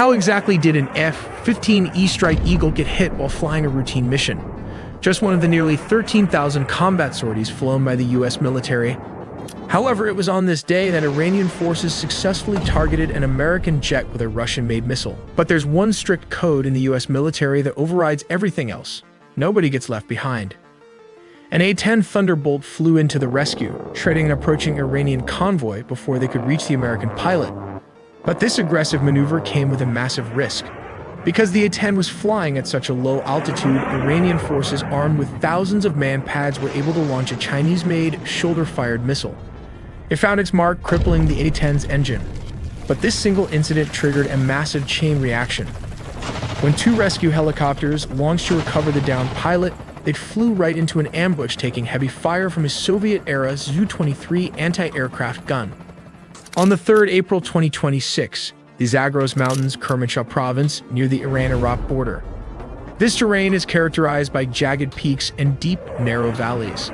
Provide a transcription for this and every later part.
how exactly did an F-15E Strike Eagle get hit while flying a routine mission? Just one of the nearly 13,000 combat sorties flown by the US military. However, it was on this day that Iranian forces successfully targeted an American jet with a Russian-made missile. But there's one strict code in the US military that overrides everything else. Nobody gets left behind. An A-10 Thunderbolt flew into the rescue, shredding an approaching Iranian convoy before they could reach the American pilot. But this aggressive maneuver came with a massive risk. Because the A-10 was flying at such a low altitude, Iranian forces armed with thousands of man-pads were able to launch a Chinese-made, shoulder-fired missile. It found its mark, crippling the A-10's engine. But this single incident triggered a massive chain reaction. When two rescue helicopters launched to recover the downed pilot, they flew right into an ambush, taking heavy fire from a Soviet-era Su-23 anti-aircraft gun. On the 3rd April 2026, the Zagros Mountains, Kermanshah province, near the Iran-Iraq border. This terrain is characterized by jagged peaks and deep, narrow valleys.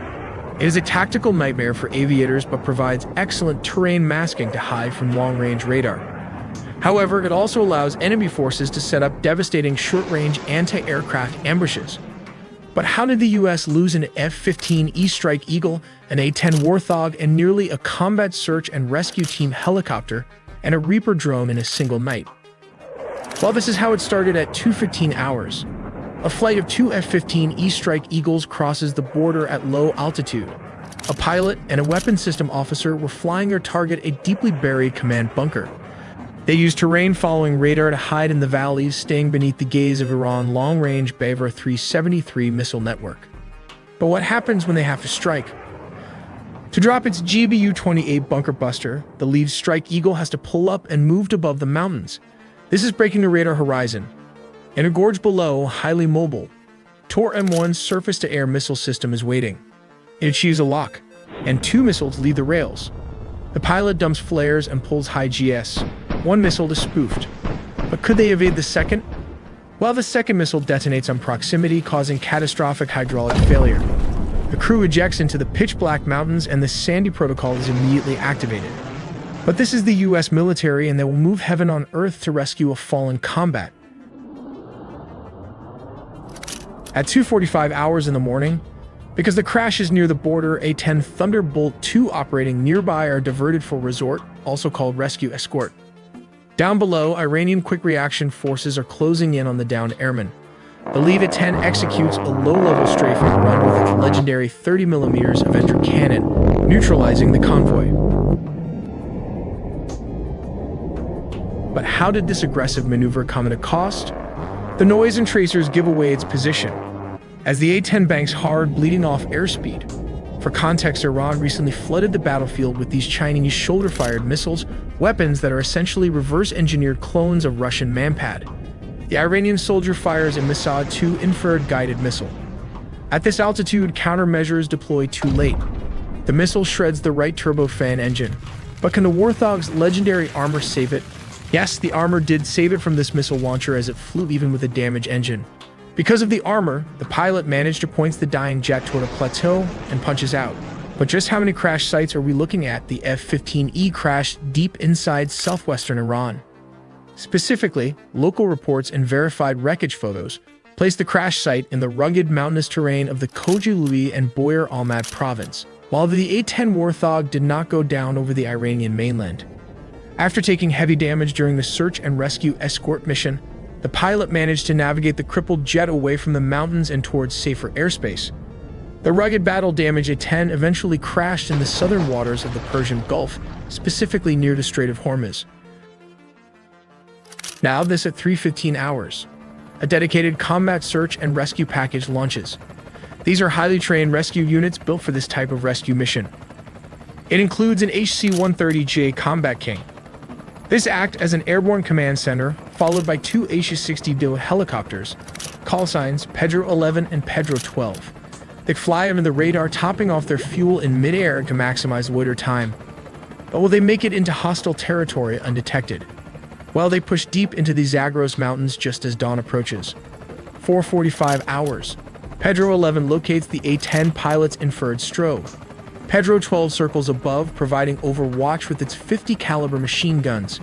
It is a tactical nightmare for aviators but provides excellent terrain masking to hide from long-range radar. However, it also allows enemy forces to set up devastating short-range anti-aircraft ambushes. But how did the US lose an F-15E Strike Eagle, an A-10 Warthog, and nearly a combat search and rescue team helicopter, and a Reaper drone in a single night? Well, this is how it started at 2:15 hours. A flight of two F-15E Strike Eagles crosses the border at low altitude. A pilot and a weapons system officer were flying their target, a deeply buried command bunker. They used terrain-following radar to hide in the valleys, staying beneath the gaze of Iran's long-range Bavar 373 missile network. But what happens when they have to strike? To drop its GBU-28 bunker buster, the lead Strike Eagle has to pull up and move above the mountains. This is breaking the radar horizon. In a gorge below, highly mobile, Tor M1's surface-to-air missile system is waiting. It achieves a lock, and two missiles leave the rails. The pilot dumps flares and pulls high GS. One missile is spoofed. But could they evade the second? Well, the second missile detonates on proximity, causing catastrophic hydraulic failure. The crew ejects into the pitch-black mountains and the Sandy Protocol is immediately activated. But this is the US military, and they will move heaven on earth to rescue a fallen combat. At 2:45 hours in the morning, because the crash is near the border, A-10 Thunderbolt II operating nearby are diverted for resort, also called rescue escort. Down below, Iranian quick reaction forces are closing in on the downed airmen. The lead A-10 executes a low-level strafing run with its legendary 30mm Avenger cannon, neutralizing the convoy. But how did this aggressive maneuver come at a cost? The noise and tracers give away its position, as the A-10 banks hard, bleeding off airspeed. For context, Iran recently flooded the battlefield with these Chinese shoulder-fired missiles, weapons that are essentially reverse-engineered clones of Russian Manpad. The Iranian soldier fires a Mossad-2 infrared guided missile. At this altitude, countermeasures deploy too late. The missile shreds the right turbofan engine. But can the Warthog's legendary armor save it? Yes, the armor did save it from this missile launcher as it flew even with a damaged engine. Because of the armor, the pilot managed to point the dying jet toward a plateau and punches out. But just how many crash sites are we looking at? The F-15E crashed deep inside southwestern Iran. Specifically, local reports and verified wreckage photos place the crash site in the rugged mountainous terrain of the Khojaly and Boyar Almad province, while the A-10 Warthog did not go down over the Iranian mainland. After taking heavy damage during the search and rescue escort mission, the pilot managed to navigate the crippled jet away from the mountains and towards safer airspace. The rugged battle-damaged A-10 eventually crashed in the southern waters of the Persian Gulf, specifically near the Strait of Hormuz. Now this at 3:15 hours. A dedicated combat search and rescue package launches. These are highly trained rescue units built for this type of rescue mission. It includes an HC-130J Combat King. This acts as an airborne command center, followed by two HC-60 helicopters, call signs Pedro 11 and Pedro 12. They fly under the radar, topping off their fuel in midair to maximize loiter time. But will they make it into hostile territory undetected? Well, they push deep into the Zagros Mountains just as dawn approaches. 4:45 hours. Pedro 11 locates the A-10 pilot's infrared strobe. Pedro 12 circles above, providing overwatch with its .50 caliber machine guns.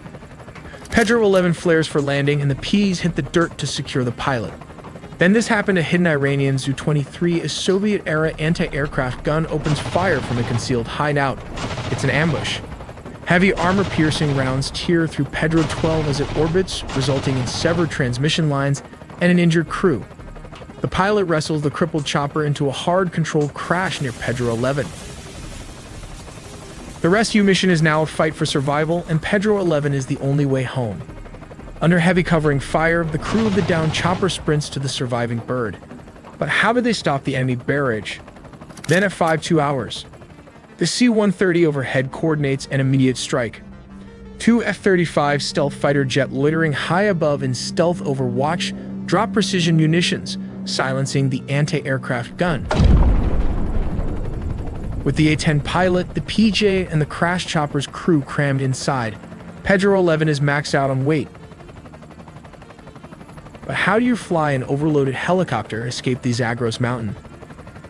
Pedro 11 flares for landing, and the Ps hit the dirt to secure the pilot. Then this happened to hidden Iranian Zu-23 as Soviet-era anti-aircraft gun opens fire from a concealed hideout. It's an ambush. Heavy armor-piercing rounds tear through Pedro 12 as it orbits, resulting in severed transmission lines and an injured crew. The pilot wrestles the crippled chopper into a hard controlled crash near Pedro 11. The rescue mission is now a fight for survival, and Pedro 11 is the only way home. Under heavy covering fire, the crew of the downed chopper sprints to the surviving bird. But how did they stop the enemy barrage? Then at 5-2 hours, the C-130 overhead coordinates an immediate strike. Two F-35 stealth fighter jet loitering high above in stealth overwatch drop precision munitions, silencing the anti-aircraft gun. With the A-10 pilot, the PJ, and the crash chopper's crew crammed inside, Pedro 11 is maxed out on weight. But how do you fly an overloaded helicopter escape the Zagros mountain?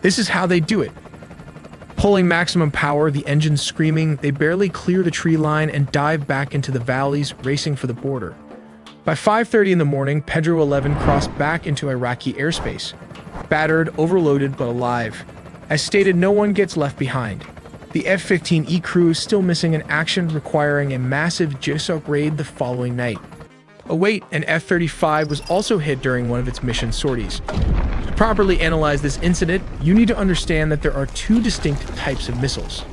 This is how they do it. Pulling maximum power, the engines screaming, they barely clear the tree line and dive back into the valleys, racing for the border. By 5:30 in the morning, Pedro 11 crossed back into Iraqi airspace. Battered, overloaded, but alive. As stated, no one gets left behind. The F-15E crew is still missing in action, requiring a massive JSOC raid the following night. Oh wait, an F-35 was also hit during one of its mission sorties. To properly analyze this incident, you need to understand that there are two distinct types of missiles: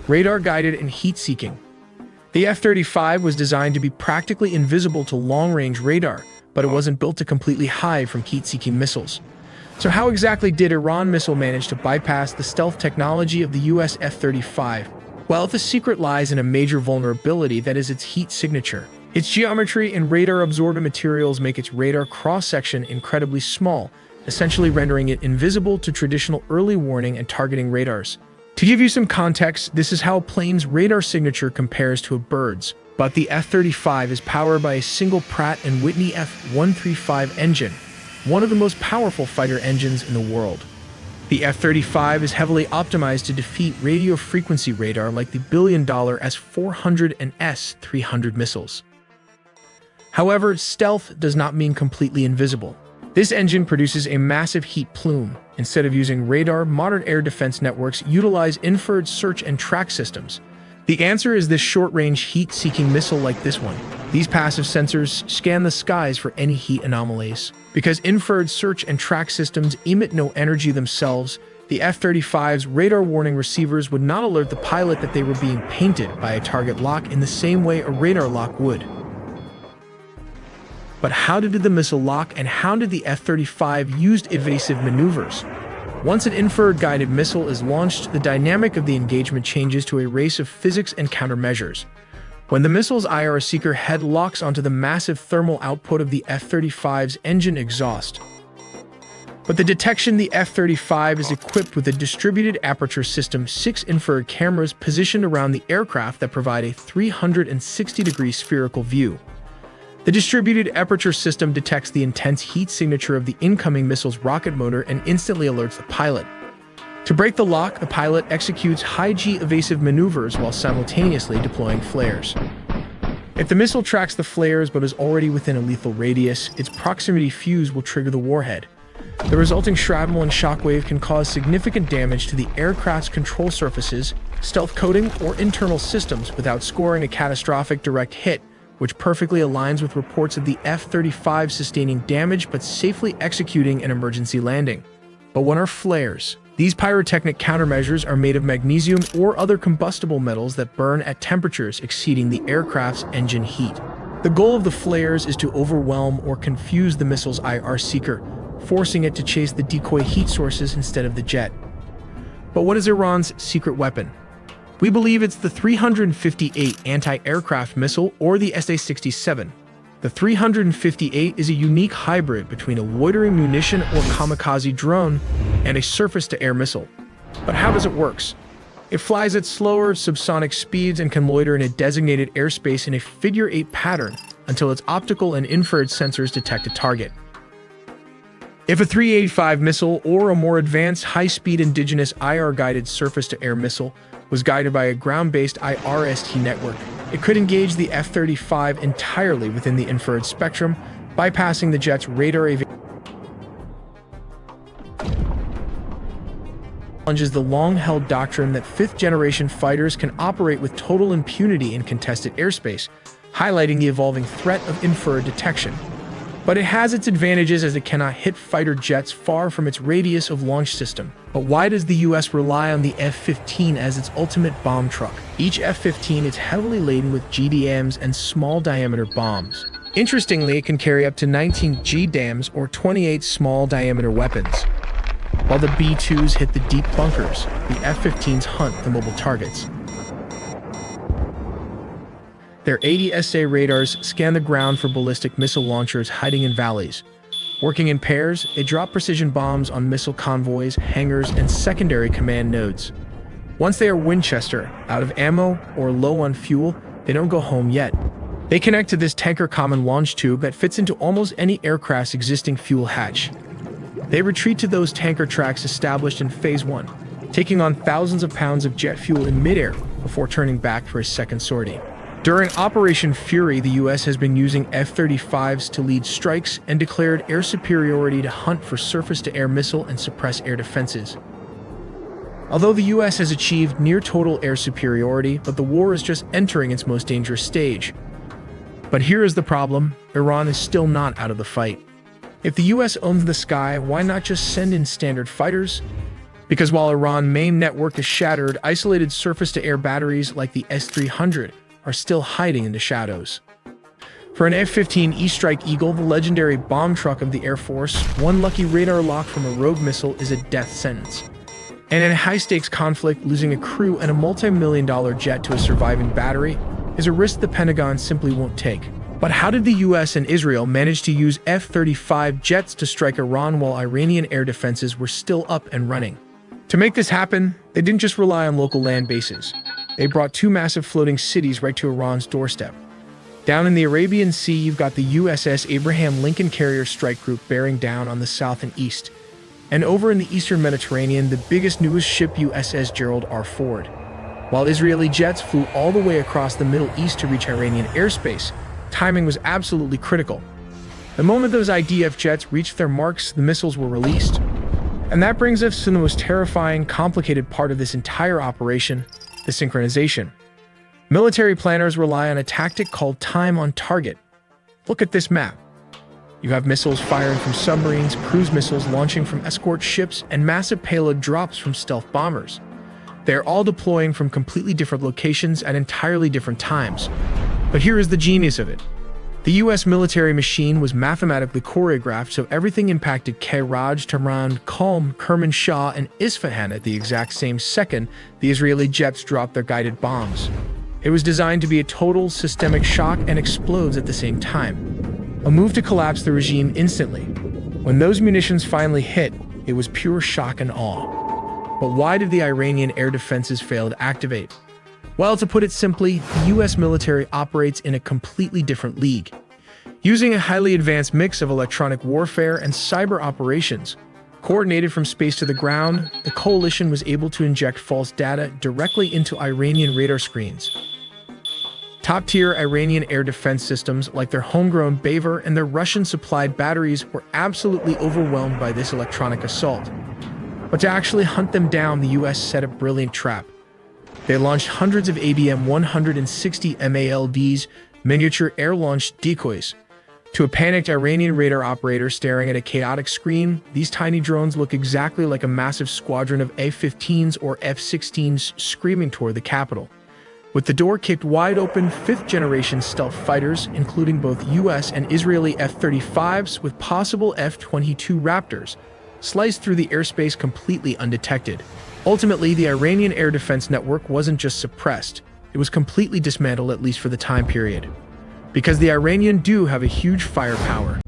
radar-guided and heat-seeking. The F-35 was designed to be practically invisible to long-range radar, but it wasn't built to completely hide from heat-seeking missiles. So how exactly did Iran missile manage to bypass the stealth technology of the US F-35? Well, the secret lies in a major vulnerability that is its heat signature. Its geometry and radar-absorbent materials make its radar cross-section incredibly small, essentially rendering it invisible to traditional early warning and targeting radars. To give you some context, this is how a plane's radar signature compares to a bird's. But the F-35 is powered by a single Pratt & Whitney F-135 engine, one of the most powerful fighter engines in the world. The F-35 is heavily optimized to defeat radio frequency radar like the billion-dollar S-400 and S-300 missiles. However, stealth does not mean completely invisible. This engine produces a massive heat plume. Instead of using radar, modern air defense networks utilize infrared search and track systems. The answer is this short-range heat-seeking missile like this one. These passive sensors scan the skies for any heat anomalies. Because infrared search and track systems emit no energy themselves, the F-35's radar warning receivers would not alert the pilot that they were being painted by a target lock in the same way a radar lock would. But how did the missile lock, and how did the F-35 use evasive maneuvers? Once an infrared-guided missile is launched, the dynamic of the engagement changes to a race of physics and countermeasures. When the missile's IR seeker head locks onto the massive thermal output of the F-35's engine exhaust. But the detection, the F-35 is equipped with a distributed aperture system, 6 infrared cameras positioned around the aircraft that provide a 360-degree spherical view. The distributed aperture system detects the intense heat signature of the incoming missile's rocket motor and instantly alerts the pilot. To break the lock, the pilot executes high-G evasive maneuvers while simultaneously deploying flares. If the missile tracks the flares but is already within a lethal radius, its proximity fuse will trigger the warhead. The resulting shrapnel and shockwave can cause significant damage to the aircraft's control surfaces, stealth coating, or internal systems without scoring a catastrophic direct hit, which perfectly aligns with reports of the F-35 sustaining damage but safely executing an emergency landing. But what are flares? These pyrotechnic countermeasures are made of magnesium or other combustible metals that burn at temperatures exceeding the aircraft's engine heat. The goal of the flares is to overwhelm or confuse the missile's IR seeker, forcing it to chase the decoy heat sources instead of the jet. But what is Iran's secret weapon? We believe it's the 358 anti-aircraft missile, or the SA-67. The 358 is a unique hybrid between a loitering munition or kamikaze drone and a surface-to-air missile. But how does it work? It flies at slower, subsonic speeds and can loiter in a designated airspace in a figure-8 pattern until its optical and infrared sensors detect a target. If a 385 missile or a more advanced high-speed indigenous IR-guided surface-to-air missile was guided by a ground-based IRST network, It could engage the F-35 entirely within the infrared spectrum, bypassing the jet's radar aviation. Challenges the long-held doctrine that fifth-generation fighters can operate with total impunity in contested airspace, highlighting the evolving threat of infrared detection. But it has its advantages as it cannot hit fighter jets far from its radius of launch system. But why does the US rely on the F-15 as its ultimate bomb truck? Each F-15 is heavily laden with GDAMs and small-diameter bombs. Interestingly, it can carry up to 19 GDAMs or 28 small-diameter weapons. While the B-2s hit the deep bunkers, the F-15s hunt the mobile targets. Their 80 SA radars scan the ground for ballistic missile launchers hiding in valleys. Working in pairs, they drop precision bombs on missile convoys, hangars, and secondary command nodes. Once they are Winchester, out of ammo, or low on fuel, they don't go home yet. They connect to this tanker common launch tube that fits into almost any aircraft's existing fuel hatch. They retreat to those tanker tracks established in Phase 1, taking on thousands of pounds of jet fuel in midair before turning back for a second sortie. During Operation Fury, the US has been using F-35s to lead strikes and declared air superiority to hunt for surface-to-air missile and suppress air defenses. Although the US has achieved near-total air superiority, but the war is just entering its most dangerous stage. But here is the problem: Iran is still not out of the fight. If the US owns the sky, why not just send in standard fighters? Because while Iran's main network is shattered, isolated surface-to-air batteries like the S-300 are still hiding in the shadows. For an F-15 E-Strike Eagle, the legendary bomb truck of the Air Force, one lucky radar lock from a rogue missile is a death sentence. And in a high-stakes conflict, losing a crew and a multi-million-dollar jet to a surviving battery is a risk the Pentagon simply won't take. But how did the US and Israel manage to use F-35 jets to strike Iran while Iranian air defenses were still up and running? To make this happen, they didn't just rely on local land bases. They brought two massive floating cities right to Iran's doorstep. Down in the Arabian Sea, you've got the USS Abraham Lincoln Carrier Strike Group bearing down on the south and east. And over in the eastern Mediterranean, the biggest, newest ship, USS Gerald R. Ford. While Israeli jets flew all the way across the Middle East to reach Iranian airspace, timing was absolutely critical. The moment those IDF jets reached their marks, the missiles were released. And that brings us to the most terrifying, complicated part of this entire operation: the synchronization. Military planners rely on a tactic called time on target. Look at this map. You have missiles firing from submarines, cruise missiles launching from escort ships, and massive payload drops from stealth bombers. They are all deploying from completely different locations at entirely different times. But here is the genius of it. The US military machine was mathematically choreographed so everything impacted Karaj, Tehran, Qom, Kermanshah, and Isfahan at the exact same second the Israeli jets dropped their guided bombs. It was designed to be a total systemic shock and explodes at the same time. A move to collapse the regime instantly. When those munitions finally hit, it was pure shock and awe. But why did the Iranian air defenses fail to activate? Well, to put it simply, the US military operates in a completely different league. Using a highly advanced mix of electronic warfare and cyber operations, coordinated from space to the ground, the coalition was able to inject false data directly into Iranian radar screens. Top-tier Iranian air defense systems, like their homegrown Baver and their Russian-supplied batteries, were absolutely overwhelmed by this electronic assault. But to actually hunt them down, the US set a brilliant trap. They launched hundreds of ABM-160 MALDs, miniature air-launched decoys. To a panicked Iranian radar operator staring at a chaotic screen, these tiny drones look exactly like a massive squadron of F-15s or F-16s screaming toward the capital. With the door kicked wide open, fifth-generation stealth fighters, including both US and Israeli F-35s with possible F-22 Raptors, sliced through the airspace completely undetected. Ultimately, the Iranian air defense network wasn't just suppressed, it was completely dismantled, at least for the time period. Because the Iranians do have a huge firepower.